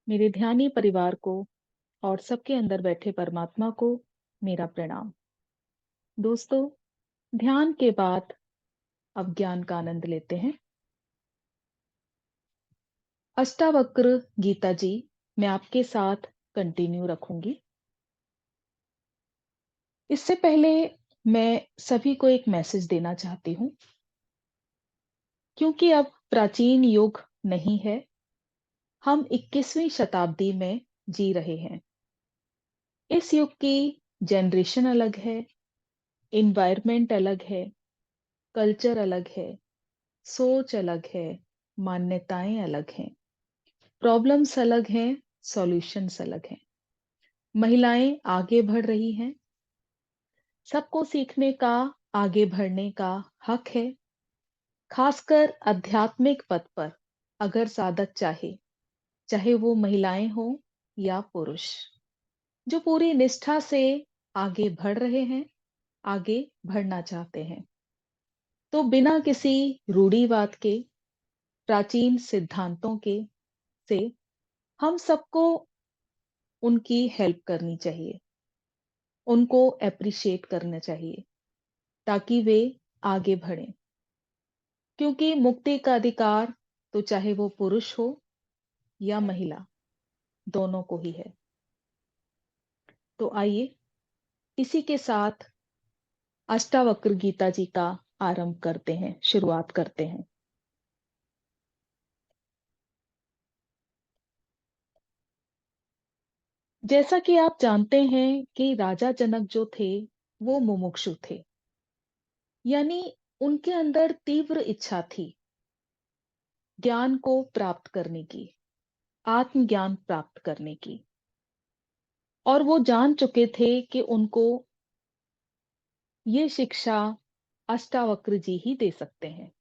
मेरे ध्यानी परिवार को और सबके अंदर बैठे परमात्मा को मेरा प्रणाम। दोस्तों, ध्यान के बाद अब ज्ञान का आनंद लेते हैं। अष्टावक्र गीता जी मैं आपके साथ कंटिन्यू रखूंगी। इससे पहले मैं सभी को एक मैसेज देना चाहती हूँ, क्योंकि अब प्राचीन युग नहीं है, हम 21वीं शताब्दी में जी रहे हैं। इस युग की जनरेशन अलग है, इन्वायरमेंट अलग है, कल्चर अलग है, सोच अलग है, मान्यताएं अलग हैं, प्रॉब्लम्स अलग हैं, सॉल्यूशंस अलग हैं। महिलाएं आगे बढ़ रही हैं, सबको सीखने का, आगे बढ़ने का हक है। खासकर आध्यात्मिक पथ पर अगर साधक चाहे, चाहे वो महिलाएं हो या पुरुष, जो पूरी निष्ठा से आगे बढ़ रहे हैं, आगे बढ़ना चाहते हैं, तो बिना किसी रूढ़िवाद के, प्राचीन सिद्धांतों के से हम सबको उनकी हेल्प करनी चाहिए, उनको एप्रिशिएट करना चाहिए, ताकि वे आगे बढ़ें। क्योंकि मुक्ति का अधिकार तो चाहे वो पुरुष हो या महिला, दोनों को ही है। तो आइए इसी के साथ अष्टावक्र गीता जी का आरंभ करते हैं, शुरुआत करते हैं। जैसा कि आप जानते हैं कि राजा जनक जो थे, वो मुमुक्षु थे। यानी उनके अंदर तीव्र इच्छा थी ज्ञान को प्राप्त करने की, आत्मज्ञान प्राप्त करने की। और वो जान चुके थे कि उनको ये शिक्षा अष्टावक्र जी ही दे सकते हैं।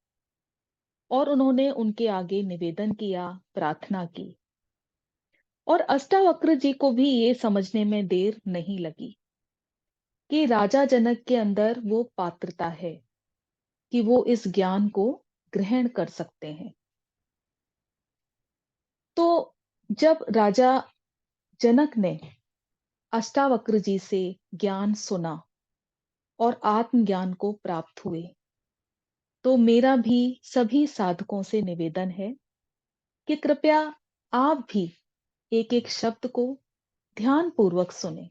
और उन्होंने उनके आगे निवेदन किया, प्रार्थना की। और अष्टावक्र जी को भी ये समझने में देर नहीं लगी कि राजा जनक के अंदर वो पात्रता है कि वो इस ज्ञान को ग्रहण कर सकते हैं। तो जब राजा जनक ने अष्टावक्र जी से ज्ञान सुना और आत्मज्ञान को प्राप्त हुए, तो मेरा भी सभी साधकों से निवेदन है कि कृपया आप भी एक एक शब्द को ध्यान पूर्वक सुने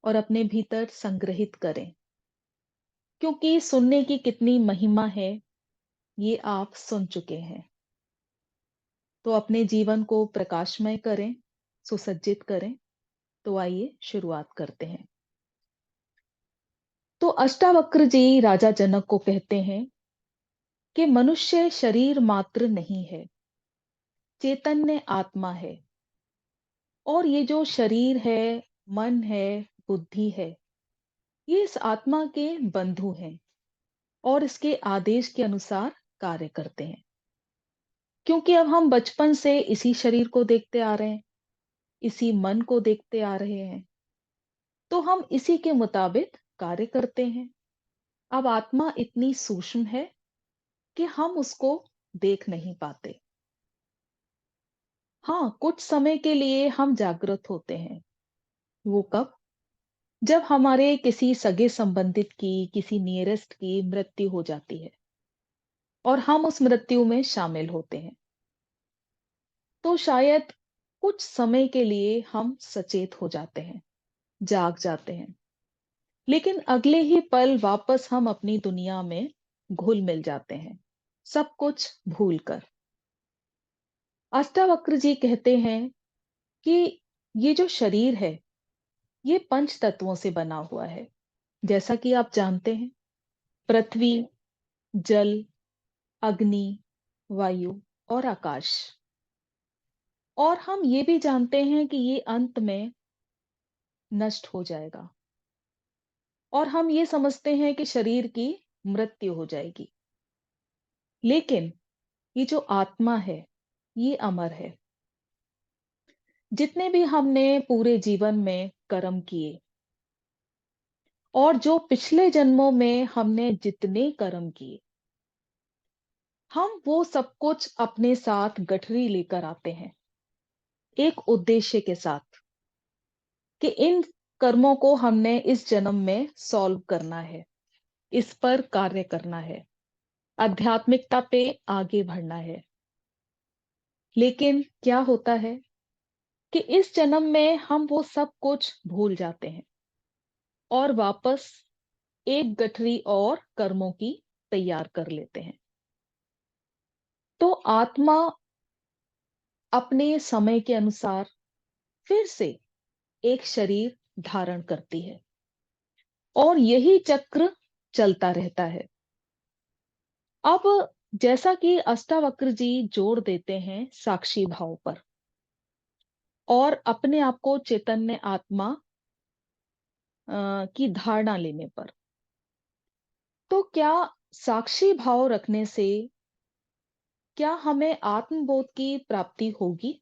और अपने भीतर संग्रहित करें। क्योंकि सुनने की कितनी महिमा है, ये आप सुन चुके हैं। तो अपने जीवन को प्रकाशमय करें, सुसज्जित करें। तो आइए शुरुआत करते हैं। तो अष्टावक्र जी राजा जनक को कहते हैं कि मनुष्य शरीर मात्र नहीं है, चैतन्य आत्मा है। और ये जो शरीर है, मन है, बुद्धि है, ये इस आत्मा के बंधु हैं और इसके आदेश के अनुसार कार्य करते हैं। क्योंकि अब हम बचपन से इसी शरीर को देखते आ रहे हैं, इसी मन को देखते आ रहे हैं, तो हम इसी के मुताबिक कार्य करते हैं। अब आत्मा इतनी सूक्ष्म है कि हम उसको देख नहीं पाते। हाँ, कुछ समय के लिए हम जागृत होते हैं। वो कब? जब हमारे किसी सगे संबंधित की, किसी नियरेस्ट की मृत्यु हो जाती है और हम उस मृत्यु में शामिल होते हैं, तो शायद कुछ समय के लिए हम सचेत हो जाते हैं, जाग जाते हैं। लेकिन अगले ही पल वापस हम अपनी दुनिया में घुल मिल जाते हैं, सब कुछ भूलकर। अष्टावक्र जी कहते हैं कि ये जो शरीर है, ये पंच तत्वों से बना हुआ है। जैसा कि आप जानते हैं, पृथ्वी, जल, अग्नि, वायु और आकाश। और हम ये भी जानते हैं कि ये अंत में नष्ट हो जाएगा। और हम ये समझते हैं कि शरीर की मृत्यु हो जाएगी। लेकिन ये जो आत्मा है, ये अमर है। जितने भी हमने पूरे जीवन में कर्म किए और जो पिछले जन्मों में हमने जितने कर्म किए, हम वो सब कुछ अपने साथ गठरी लेकर आते हैं, एक उद्देश्य के साथ कि इन कर्मों को हमने इस जन्म में सॉल्व करना है, इस पर कार्य करना है, आध्यात्मिकता पे आगे बढ़ना है। लेकिन क्या होता है कि इस जन्म में हम वो सब कुछ भूल जाते हैं और वापस एक गठरी और कर्मों की तैयार कर लेते हैं। तो आत्मा अपने समय के अनुसार फिर से एक शरीर धारण करती है और यही चक्र चलता रहता है। अब जैसा कि अष्टावक्र जी जोर देते हैं साक्षी भाव पर और अपने आप को चैतन्य आत्मा की धारणा लेने पर, तो क्या साक्षी भाव रखने से क्या हमें आत्मबोध की प्राप्ति होगी?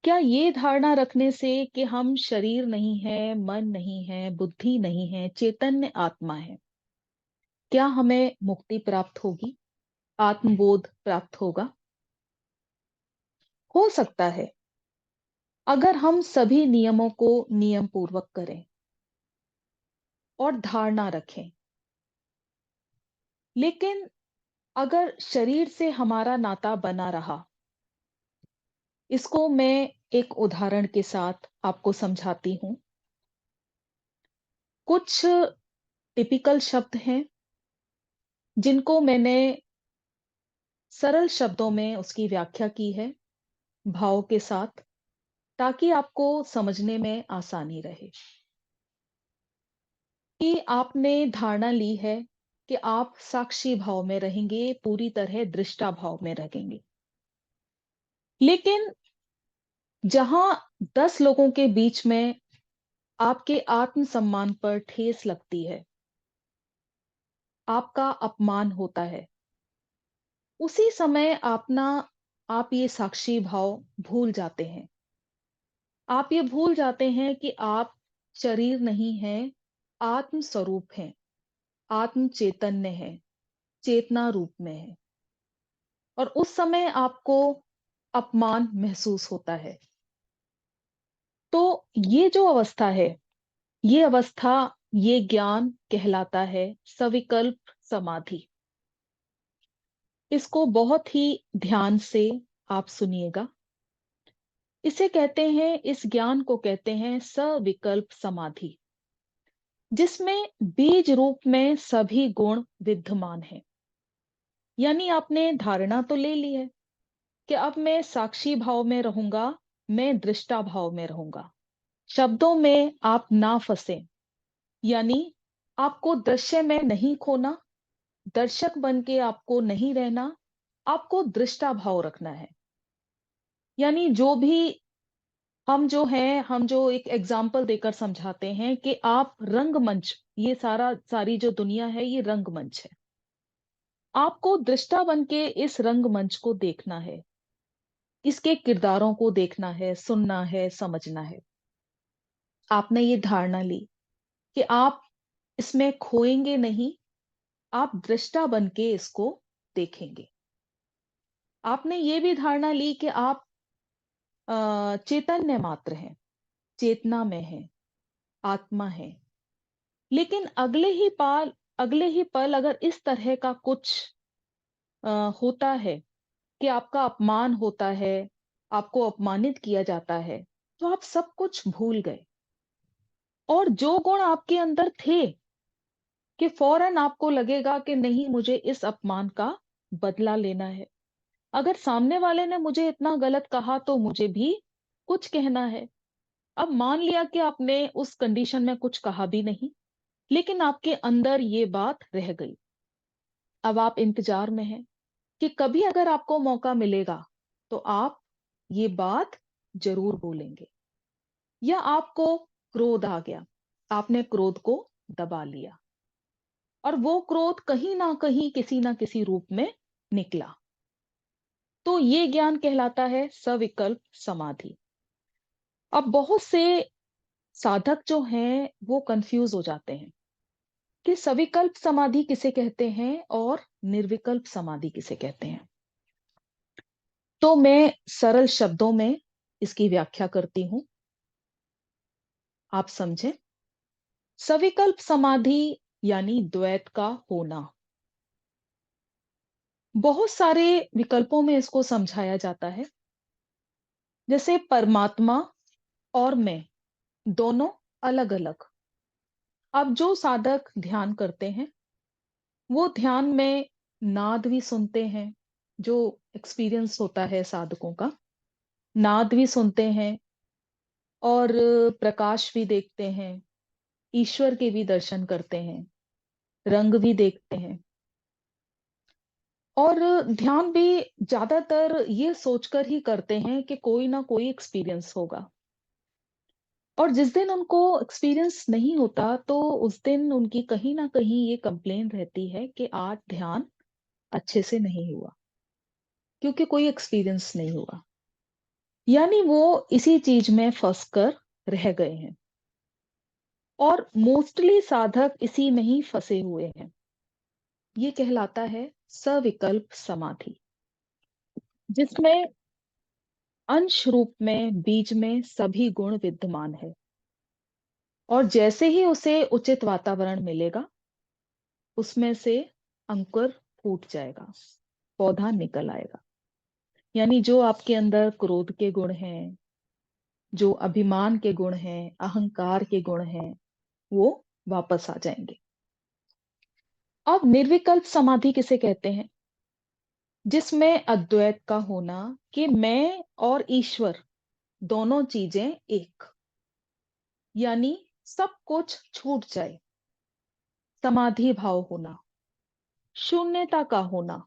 क्या ये धारणा रखने से कि हम शरीर नहीं है, मन नहीं है, बुद्धि नहीं है, चैतन्य आत्मा है, क्या हमें मुक्ति प्राप्त होगी, आत्मबोध प्राप्त होगा? हो सकता है अगर हम सभी नियमों को नियम पूर्वक करें और धारणा रखें। लेकिन अगर शरीर से हमारा नाता बना रहा, इसको मैं एक उदाहरण के साथ आपको समझाती हूँ। कुछ टिपिकल शब्द हैं जिनको मैंने सरल शब्दों में उसकी व्याख्या की है, भाव के साथ, ताकि आपको समझने में आसानी रहे। कि आपने धारणा ली है कि आप साक्षी भाव में रहेंगे, पूरी तरह दृष्टा भाव में रहेंगे। लेकिन जहां 10 लोगों के बीच में आपके आत्मसम्मान पर ठेस लगती है, आपका अपमान होता है, उसी समय आप ये साक्षी भाव भूल जाते हैं। आप ये भूल जाते हैं कि आप शरीर नहीं हैं, आत्म स्वरूप हैं, आत्म चैतन्य है, चेतना रूप में है। और उस समय आपको अपमान महसूस होता है। तो ये जो अवस्था है, ये अवस्था, ये ज्ञान कहलाता है सविकल्प समाधि। इसको बहुत ही ध्यान से आप सुनिएगा। इसे कहते हैं, इस ज्ञान को कहते हैं सविकल्प समाधि, जिसमें बीज रूप में सभी गुण विद्यमान हैं। यानी आपने धारणा तो ले ली है कि अब मैं साक्षी भाव में रहूंगा, मैं दृष्टा भाव में रहूंगा। शब्दों में आप ना फंसे, यानी आपको दृश्य में नहीं खोना, दर्शक बन के आपको नहीं रहना, आपको दृष्टा भाव रखना है। यानी जो भी हम जो एक एग्जाम्पल देकर समझाते हैं कि आप रंगमंच, ये सारी जो दुनिया है ये रंगमंच है। आपको दृष्टा बन के इस रंगमंच को देखना है, इसके किरदारों को देखना है, सुनना है, समझना है। आपने ये धारणा ली कि आप इसमें खोएंगे नहीं, आप दृष्टा बन के इसको देखेंगे। आपने ये भी धारणा ली कि आप चैतन्य मात्र हैं, चेतना में हैं, आत्मा है। लेकिन अगले ही पल अगर इस तरह का कुछ अ, होता है कि आपका अपमान होता है, आपको अपमानित किया जाता है, तो आप सब कुछ भूल गए। और जो गुण आपके अंदर थे कि फौरन आपको लगेगा कि नहीं, मुझे इस अपमान का बदला लेना है। अगर सामने वाले ने मुझे इतना गलत कहा तो मुझे भी कुछ कहना है। अब मान लिया कि आपने उस कंडीशन में कुछ कहा भी नहीं, लेकिन आपके अंदर ये बात रह गई। अब आप इंतजार में हैं कि कभी अगर आपको मौका मिलेगा तो आप ये बात जरूर बोलेंगे। या आपको क्रोध आ गया, आपने क्रोध को दबा लिया और वो क्रोध कहीं ना कहीं किसी ना किसी रूप में निकला। तो ये ज्ञान कहलाता है सविकल्प समाधि। अब बहुत से साधक जो हैं वो कंफ्यूज हो जाते हैं कि सविकल्प समाधि किसे कहते हैं और निर्विकल्प समाधि किसे कहते हैं। तो मैं सरल शब्दों में इसकी व्याख्या करती हूँ, आप समझें। सविकल्प समाधि यानी द्वैत का होना। बहुत सारे विकल्पों में इसको समझाया जाता है, जैसे परमात्मा और मैं दोनों अलग-अलग। अब जो साधक ध्यान करते हैं, वो ध्यान में नाद भी सुनते हैं, जो एक्सपीरियंस होता है साधकों का, नाद भी सुनते हैं और प्रकाश भी देखते हैं, ईश्वर के भी दर्शन करते हैं, रंग भी देखते हैं और ध्यान भी ज्यादातर ये सोचकर ही करते हैं कि कोई ना कोई एक्सपीरियंस होगा। और जिस दिन उनको एक्सपीरियंस नहीं होता, तो उस दिन उनकी कहीं ना कहीं ये कंप्लेन रहती है कि आज ध्यान अच्छे से नहीं हुआ, क्योंकि कोई एक्सपीरियंस नहीं हुआ। यानी वो इसी चीज में फंस कर रह गए हैं और मोस्टली साधक इसी में ही फंसे हुए हैं। ये कहलाता है सविकल्प समाधि, जिसमें अंश रूप में बीज में सभी गुण विद्यमान है और जैसे ही उसे उचित वातावरण मिलेगा, उसमें से अंकुर फूट जाएगा, पौधा निकल आएगा। यानी जो आपके अंदर क्रोध के गुण हैं, जो अभिमान के गुण हैं, अहंकार के गुण हैं, वो वापस आ जाएंगे। अब निर्विकल्प समाधि किसे कहते हैं? जिसमें अद्वैत का होना, कि मैं और ईश्वर दोनों चीजें एक, यानी सब कुछ छूट जाए। समाधि भाव होना, शून्यता का होना,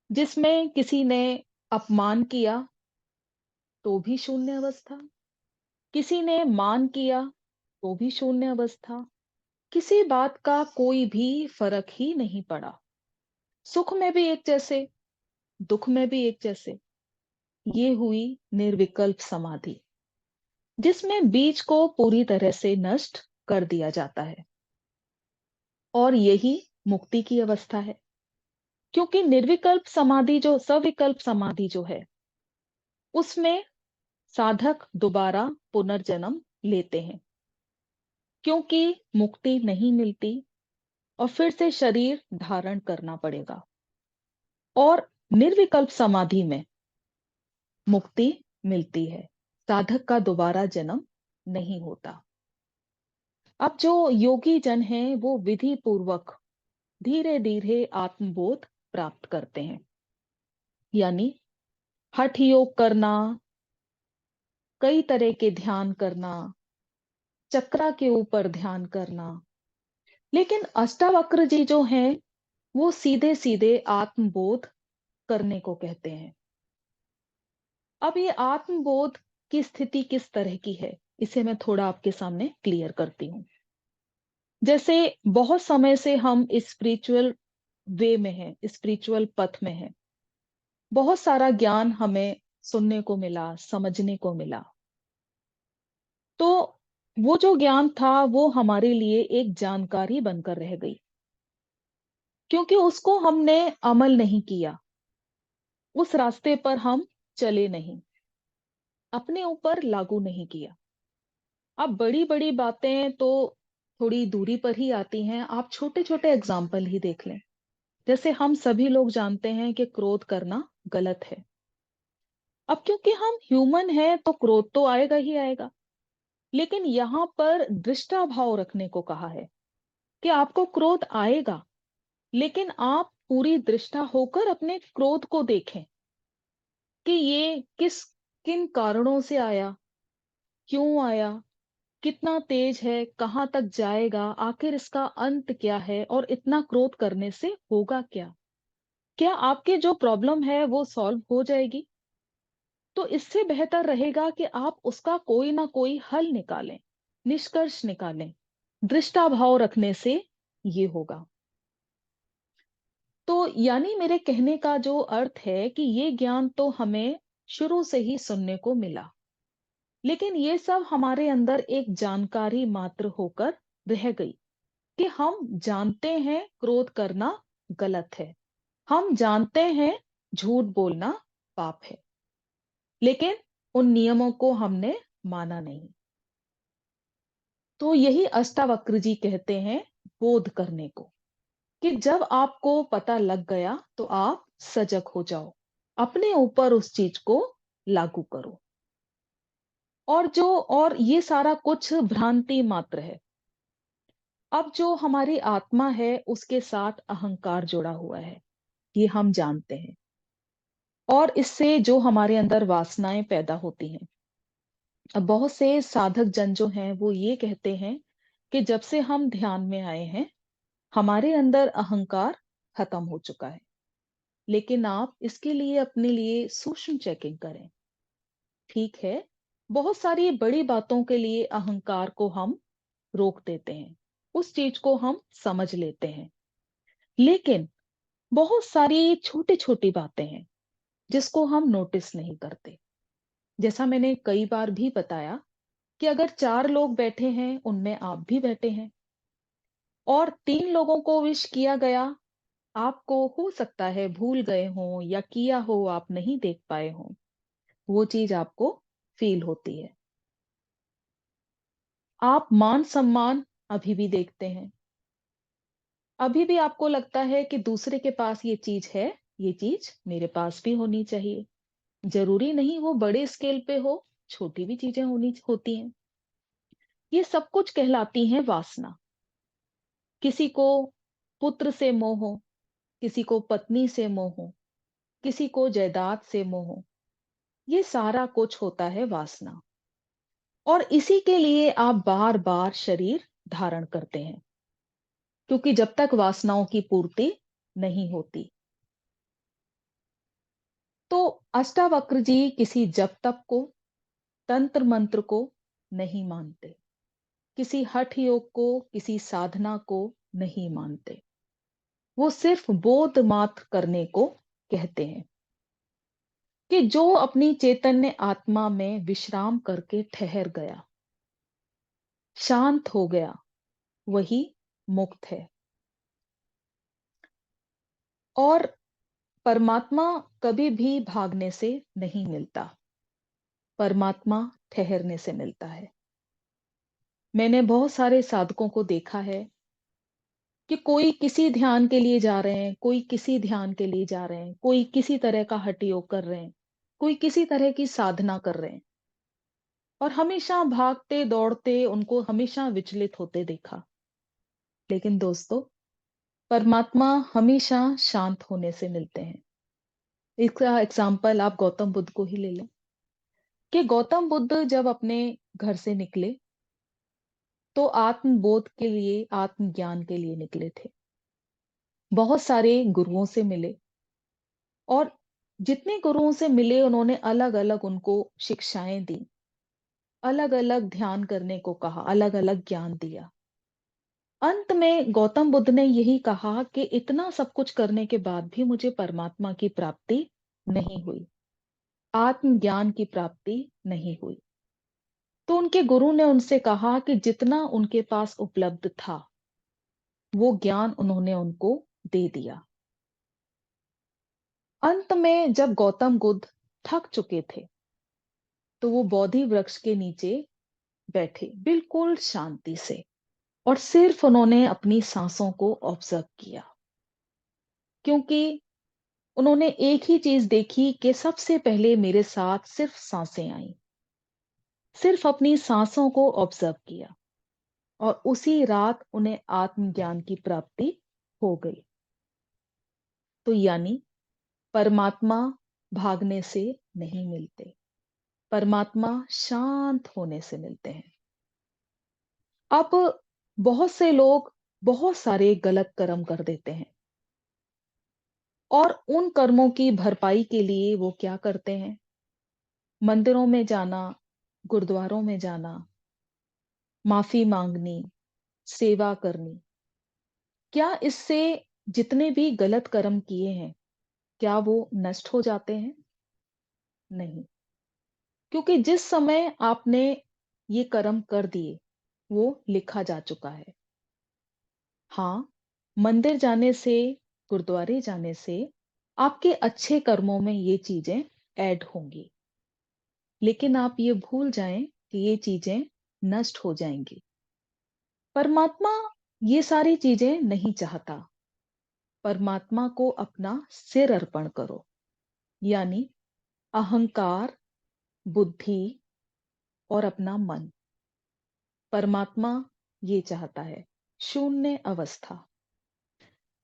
जिसमें किसी ने अपमान किया तो भी शून्य अवस्था, किसी ने मान किया तो भी शून्य अवस्था, किसी बात का कोई भी फर्क ही नहीं पड़ा। सुख में भी एक जैसे, दुख में भी एक जैसे। ये हुई निर्विकल्प समाधि, जिसमें बीज को पूरी तरह से नष्ट कर दिया जाता है। और यही मुक्ति की अवस्था है, क्योंकि निर्विकल्प समाधि जो सविकल्प समाधि जो है, उसमें साधक दोबारा पुनर्जन्म लेते हैं, क्योंकि मुक्ति नहीं मिलती और फिर से शरीर धारण करना पड़ेगा। और निर्विकल्प समाधि में मुक्ति मिलती है, साधक का दोबारा जन्म नहीं होता। अब जो योगी जन हैं, वो विधि पूर्वक धीरे धीरे आत्मबोध प्राप्त करते हैं, यानी हठ योग करना, कई तरह के ध्यान करना, चक्रा के ऊपर ध्यान करना। लेकिन अष्टावक्र जी जो हैं, वो सीधे सीधे आत्मबोध करने को कहते हैं। अब ये आत्मबोध की स्थिति किस तरह की है, इसे मैं थोड़ा आपके सामने क्लियर करती हूँ। जैसे बहुत समय से हम स्पिरिचुअल वे में हैं, स्पिरिचुअल पथ में हैं, बहुत सारा ज्ञान हमें सुनने को मिला, समझने को मिला। तो वो जो ज्ञान था, वो हमारे लिए एक जानकारी बनकर रह गई, क्योंकि उसको हमने अमल नहीं किया, उस रास्ते पर हम चले नहीं, अपने ऊपर लागू नहीं किया। अब बड़ी बड़ी बातें तो थोड़ी दूरी पर ही आती हैं, आप छोटे छोटे एग्जाम्पल ही देख लें। जैसे हम सभी लोग जानते हैं कि क्रोध करना गलत है। अब क्योंकि हम ह्यूमन हैं, तो क्रोध तो आएगा ही आएगा, लेकिन यहाँ पर दृष्टा भाव रखने को कहा है कि आपको क्रोध आएगा, लेकिन आप पूरी दृष्टा होकर अपने क्रोध को देखें कि ये किन कारणों से आया, क्यों आया, कितना तेज है, कहां तक जाएगा, आखिर इसका अंत क्या है और इतना क्रोध करने से होगा क्या, क्या आपके जो प्रॉब्लम है वो सॉल्व हो जाएगी? तो इससे बेहतर रहेगा कि आप उसका कोई ना कोई हल निकालें, निष्कर्ष निकालें। दृष्टा भाव रखने से ये होगा। तो यानी मेरे कहने का जो अर्थ है कि ये ज्ञान तो हमें शुरू से ही सुनने को मिला, लेकिन ये सब हमारे अंदर एक जानकारी मात्र होकर रह गई कि हम जानते हैं क्रोध करना गलत है, हम जानते हैं झूठ बोलना पाप है, लेकिन उन नियमों को हमने माना नहीं। तो यही अष्टावक्र जी कहते हैं बोध करने को, कि जब आपको पता लग गया तो आप सजग हो जाओ, अपने ऊपर उस चीज को लागू करो। और ये सारा कुछ भ्रांति मात्र है। अब जो हमारी आत्मा है उसके साथ अहंकार जुड़ा हुआ है, ये हम जानते हैं। और इससे जो हमारे अंदर वासनाएं पैदा होती हैं। अब बहुत से साधक जन जो हैं वो ये कहते हैं कि जब से हम ध्यान में आए हैं हमारे अंदर अहंकार खत्म हो चुका है। लेकिन आप इसके लिए अपने लिए सूक्ष्म चेकिंग करें। ठीक है, बहुत सारी बड़ी बातों के लिए अहंकार को हम रोक देते हैं, उस चीज को हम समझ लेते हैं। लेकिन बहुत सारी छोटी छोटी बातें हैं जिसको हम नोटिस नहीं करते। जैसा मैंने कई बार भी बताया कि अगर 4 लोग बैठे हैं उनमें आप भी बैठे हैं, और 3 लोगों को विश किया गया, आपको हो सकता है भूल गए हों या किया हो आप नहीं देख पाए हों, वो चीज आपको फील होती है। आप मान सम्मान अभी भी देखते हैं, अभी भी आपको लगता है कि दूसरे के पास ये चीज है, ये चीज मेरे पास भी होनी चाहिए। जरूरी नहीं वो बड़े स्केल पे हो, छोटी भी चीजें होनी होती हैं। ये सब कुछ कहलाती हैं वासना। किसी को पुत्र से मोह हो, किसी को पत्नी से मोह हो, किसी को जायदाद से मोह हो, ये सारा कुछ होता है वासना। और इसी के लिए आप बार बार शरीर धारण करते हैं, क्योंकि जब तक वासनाओं की पूर्ति नहीं होती। तो अष्टावक्र जी किसी जप तप को, तंत्र मंत्र को नहीं मानते, किसी हठ योग को, किसी साधना को नहीं मानते। वो सिर्फ बोध मात्र करने को कहते हैं, कि जो अपनी चैतन्य आत्मा में विश्राम करके ठहर गया, शांत हो गया, वही मुक्त है। और परमात्मा कभी भी भागने से नहीं मिलता, परमात्मा ठहरने से मिलता है। मैंने बहुत सारे साधकों को देखा है कि कोई किसी ध्यान के लिए जा रहे हैं, कोई किसी ध्यान के लिए जा रहे हैं, कोई किसी तरह का हठ योग कर रहे हैं, कोई किसी तरह की साधना कर रहे हैं, और हमेशा भागते दौड़ते उनको हमेशा विचलित होते देखा। लेकिन दोस्तों, परमात्मा हमेशा शांत होने से मिलते हैं। इसका एग्जाम्पल आप गौतम बुद्ध को ही ले लें, कि गौतम बुद्ध जब अपने घर से निकले तो आत्मबोध के लिए, आत्मज्ञान के लिए निकले थे। बहुत सारे गुरुओं से मिले, और जितने गुरुओं से मिले उन्होंने अलग अलग उनको शिक्षाएं दी, अलग अलग ध्यान करने को कहा, अलग अलग ज्ञान दिया। अंत में गौतम बुद्ध ने यही कहा कि इतना सब कुछ करने के बाद भी मुझे परमात्मा की प्राप्ति नहीं हुई, आत्मज्ञान की प्राप्ति नहीं हुई। तो उनके गुरु ने उनसे कहा कि जितना उनके पास उपलब्ध था वो ज्ञान उन्होंने उनको दे दिया। अंत में जब गौतम बुद्ध थक चुके थे तो वो बोधि वृक्ष के नीचे बैठे बिल्कुल शांति से, और सिर्फ उन्होंने अपनी सांसों को ऑब्जर्व किया। क्योंकि उन्होंने एक ही चीज देखी कि सबसे पहले मेरे साथ सिर्फ सांसें आई, सिर्फ अपनी सांसों को ऑब्जर्व किया, और उसी रात उन्हें आत्मज्ञान की प्राप्ति हो गई। तो यानी परमात्मा भागने से नहीं मिलते, परमात्मा शांत होने से मिलते हैं। अब बहुत से लोग बहुत सारे गलत कर्म कर देते हैं, और उन कर्मों की भरपाई के लिए वो क्या करते हैं? मंदिरों में जाना, गुरुद्वारों में जाना, माफी मांगनी, सेवा करनी। क्या इससे जितने भी गलत कर्म किए हैं क्या वो नष्ट हो जाते हैं? नहीं, क्योंकि जिस समय आपने ये कर्म कर दिए वो लिखा जा चुका है। हाँ, मंदिर जाने से, गुरुद्वारे जाने से आपके अच्छे कर्मों में ये चीजें ऐड होंगी। लेकिन आप ये भूल जाएं कि ये चीजें नष्ट हो जाएंगी। परमात्मा ये सारी चीजें नहीं चाहता। परमात्मा को अपना सिर अर्पण करो, यानी अहंकार, बुद्धि और अपना मन। परमात्मा ये चाहता है शून्य अवस्था,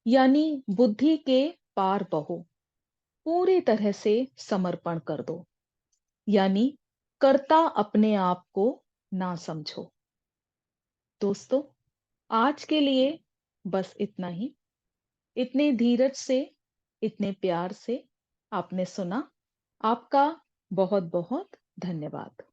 यानी बुद्धि के पार बहो, पूरी तरह से समर्पण कर दो, यानी कर्ता अपने आप को ना समझो। दोस्तों, आज के लिए बस इतना ही। इतने धीरज से, इतने प्यार से आपने सुना। आपका बहुत बहुत धन्यवाद।